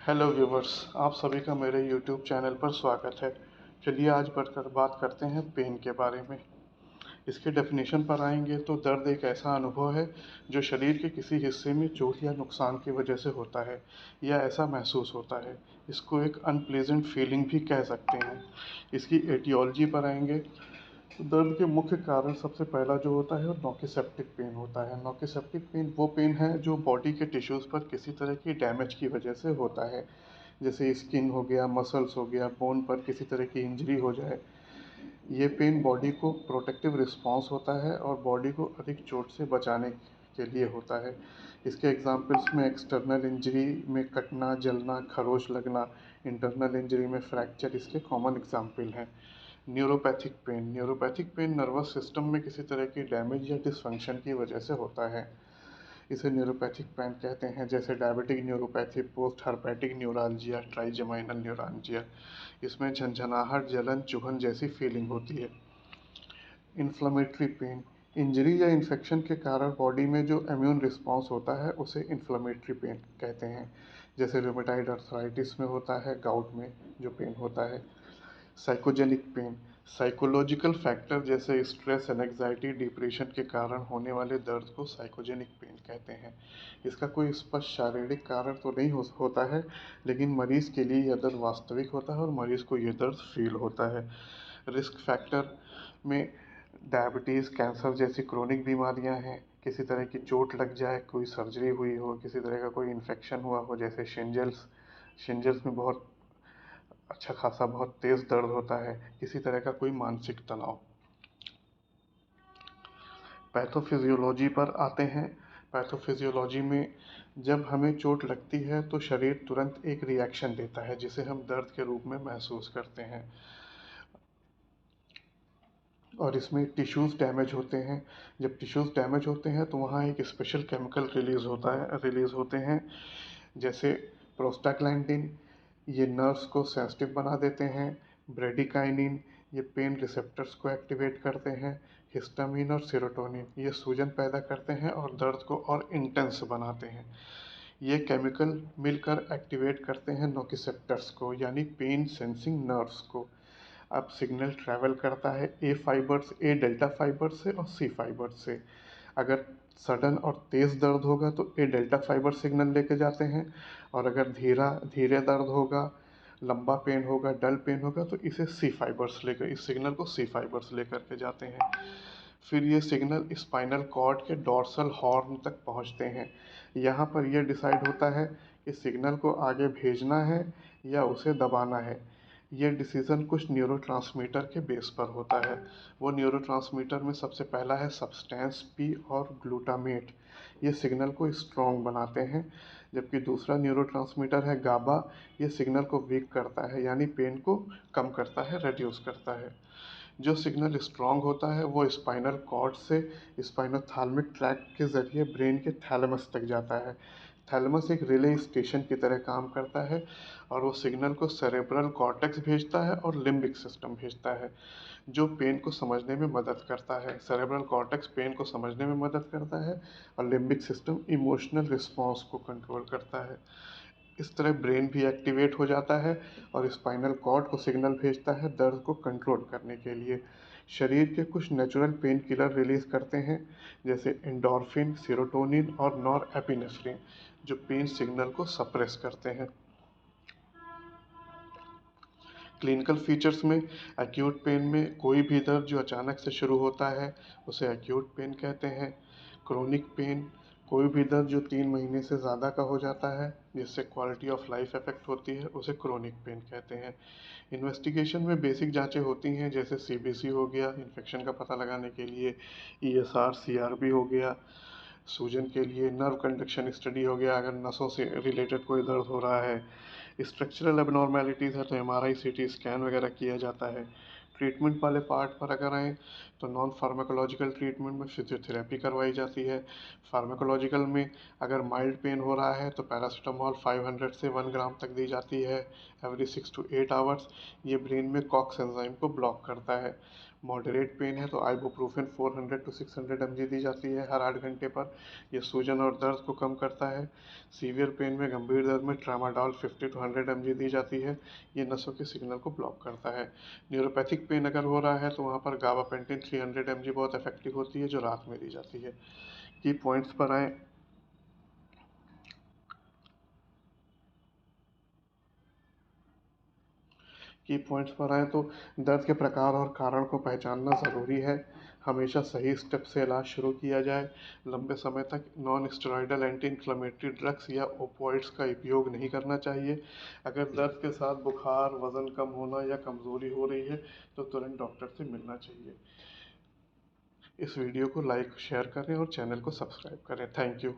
Hello viewers, आप सभी का मेरे यूट्यूब चैनल पर स्वागत है। चलिए आज बढ़कर बात करते हैं पेन के बारे में। इसके डेफिनेशन पर आएंगे तो दर्द एक ऐसा अनुभव है जो शरीर के किसी हिस्से में चोट या नुकसान की वजह से होता है या ऐसा महसूस होता है। इसको एक अनप्लेजेंट फीलिंग भी कह सकते हैं। इसकी एटियोलॉजी पर आएंगे तो दर्द के मुख्य कारण सबसे पहला जो होता है वो नोकिसेप्टिक पेन होता है। नोकिसेप्टिक पेन वो पेन है जो बॉडी के टिश्यूज़ पर किसी तरह की डैमेज की वजह से होता है, जैसे स्किन हो गया, मसल्स हो गया, बोन पर किसी तरह की इंजरी हो जाए। ये पेन बॉडी को प्रोटेक्टिव रिस्पॉन्स होता है और बॉडी को अधिक चोट से बचाने के लिए होता है। इसके एग्जांपल्स में एक्सटर्नल इंजरी में कटना, जलना, खरोच लगना, इंटरनल इंजरी में फ्रैक्चर इसके कॉमन एग्जांपल हैं। न्यूरोपैथिक पेन नर्वस सिस्टम में किसी तरह की डैमेज या डिसफंक्शन की वजह से होता है। इसे न्यूरोपैथिक पेन कहते हैं, जैसे diabetic neuropathy, post herpetic neuralgia, trigeminal neuralgia. इसमें झंझनाहट, जलन, चुभन जैसी फीलिंग होती है। इन्फ्लेमेटरी पेन इंजरी या इन्फेक्शन के कारण बॉडी में जो इम्यून रिस्पॉन्स होता है उसे इन्फ्लेमेटरी पेन कहते हैं, जैसे रूमेटाइड अर्थराइटिस में होता है, गाउट में जो पेन होता है। साइकोजेनिक पेन साइकोलॉजिकल फैक्टर जैसे स्ट्रेस, एंजाइटी, डिप्रेशन के कारण होने वाले दर्द को साइकोजेनिक पेन कहते हैं। इसका कोई स्पष्ट शारीरिक कारण तो नहीं होता है, लेकिन मरीज के लिए यह दर्द वास्तविक होता है और मरीज को यह दर्द फील होता है। रिस्क फैक्टर में डायबिटीज़, कैंसर जैसी क्रोनिक बीमारियां हैं। किसी तरह की चोट लग जाए, कोई सर्जरी हुई हो, किसी तरह का कोई इन्फेक्शन हुआ हो, जैसे शिंजल्स। शिंजल्स में बहुत अच्छा खासा बहुत तेज दर्द होता है। किसी तरह का कोई मानसिक तनाव। पैथोफिजियोलॉजी पर आते हैं। पैथोफिजियोलॉजी में जब हमें चोट लगती है तो शरीर तुरंत एक रिएक्शन देता है जिसे हम दर्द के रूप में महसूस करते हैं, और इसमें टिश्यूज़ डैमेज होते हैं। जब टिश्यूज़ डैमेज होते हैं तो वहाँ एक स्पेशल केमिकल रिलीज़ होते हैं, जैसे प्रोस्टाग्लैंडिन। ये नर्व्स को सेंसिटिव बना देते हैं। ब्रेडिकाइनिन, ये पेन रिसेप्टर्स को एक्टिवेट करते हैं। हिस्टामिन और सेरोटोनिन, ये सूजन पैदा करते हैं और दर्द को और इंटेंस बनाते हैं। ये केमिकल मिलकर एक्टिवेट करते हैं नोकिसेप्टर्स को, यानी पेन सेंसिंग नर्व्स को। अब सिग्नल ट्रैवल करता है ए डेल्टा फाइबर से और सी फाइबर से। अगर सडन और तेज़ दर्द होगा तो ए डेल्टा फाइबर सिग्नल लेके जाते हैं, और अगर धीरा धीरे दर्द होगा, लंबा पेन होगा, डल पेन होगा, तो इसे सी फाइबर्स लेकर इस सिग्नल को सी फाइबर्स लेकर के जाते हैं। फिर ये सिग्नल स्पाइनल कॉर्ड के डॉर्सल हॉर्न तक पहुंचते हैं। यहाँ पर यह डिसाइड होता है कि सिग्नल को आगे भेजना है या उसे दबाना है। ये डिसीज़न कुछ न्यूरोट्रांसमीटर के बेस पर होता है। वो न्यूरोट्रांसमीटर में सबसे पहला है सब्सटेंस पी और ग्लूटामेट। ये सिग्नल को स्ट्रॉन्ग बनाते हैं। जबकि दूसरा न्यूरोट्रांसमीटर है गाबा। ये सिग्नल को वीक करता है, यानी पेन को कम करता है, रिड्यूस करता है। जो सिग्नल स्ट्रॉन्ग होता है वो स्पाइनल कॉर्ड से स्पाइनोथैलेमिक ट्रैक्ट के जरिए ब्रेन के थैलेमस तक जाता है। थैलेमस एक रिले स्टेशन की तरह काम करता है और वो सिग्नल को सेरेब्रल कॉर्टेक्स भेजता है और लिम्बिक सिस्टम भेजता है, जो पेन को समझने में मदद करता है। सेरेब्रल कॉर्टेक्स पेन को समझने में मदद करता है और लिम्बिक सिस्टम इमोशनल रिस्पॉन्स को कंट्रोल करता है। इस तरह ब्रेन भी एक्टिवेट हो जाता है और स्पाइनल कॉर्ड को सिग्नल भेजता है दर्द को कंट्रोल करने के लिए। शरीर के कुछ नेचुरल पेन किलर रिलीज करते हैं, जैसे एंडोर्फिन, सेरोटोनिन और नॉर एपिनेफ्रिन, जो पेन सिग्नल को सप्रेस करते हैं। क्लिनिकल फीचर्स में एक्यूट पेन में कोई भी दर्द जो अचानक से शुरू होता है उसे एक्यूट पेन कहते हैं। क्रोनिक पेन कोई भी दर्द जो 3 महीने से ज़्यादा का हो जाता है, जिससे क्वालिटी ऑफ लाइफ इफेक्ट होती है, उसे क्रोनिक पेन कहते हैं। इन्वेस्टिगेशन में बेसिक जांचें होती हैं, जैसे सीबीसी हो गया इन्फेक्शन का पता लगाने के लिए, ईएसआर, सीआरबी हो गया सूजन के लिए, नर्व कंडक्शन स्टडी हो गया अगर नसों से रिलेटेड कोई दर्द हो रहा है। स्ट्रक्चरल एबनॉर्मेलिटीज़ है तो एमआरआई, सीटी स्कैन वगैरह किया जाता है। ट्रीटमेंट वाले पार्ट पर अगर आएँ तो नॉन फार्माकोलॉजिकल ट्रीटमेंट में फिजियोथेरेपी करवाई जाती है। फार्माकोलॉजिकल में अगर माइल्ड पेन हो रहा है तो पैरासीटामॉल 500 से 1 ग्राम तक दी जाती है एवरी 6 to 8 आवर्स। ये ब्रेन में कॉक्स एंजाइम को ब्लॉक करता है। मॉडरेट पेन है तो आइबुप्रोफेन 400 to 600 mg दी जाती है हर 8 घंटे पर। यह सूजन और दर्द को कम करता है। सीवियर पेन में, गंभीर दर्द में ट्रामाडोल 50 to 100 mg दी जाती है। ये नसों के सिग्नल को ब्लॉक करता है। न्यूरोपैथिक पेन अगर हो रहा है तो वहाँ पर गाबापेंटिन 300 mg बहुत इफेक्टिव होती है, जो रात में दी जाती है। की पॉइंट्स पर आए की पॉइंट्स पर आए तो दर्द के प्रकार और कारण को पहचानना ज़रूरी है। हमेशा सही स्टेप से इलाज शुरू किया जाए। लंबे समय तक non steroidal anti inflammatory drugs या ओपिओइड्स का उपयोग नहीं करना चाहिए। अगर दर्द के साथ बुखार, वज़न कम होना या कमज़ोरी हो रही है तो तुरंत डॉक्टर से मिलना चाहिए। इस वीडियो को लाइक शेयर करें और चैनल को सब्सक्राइब करें। Thank you.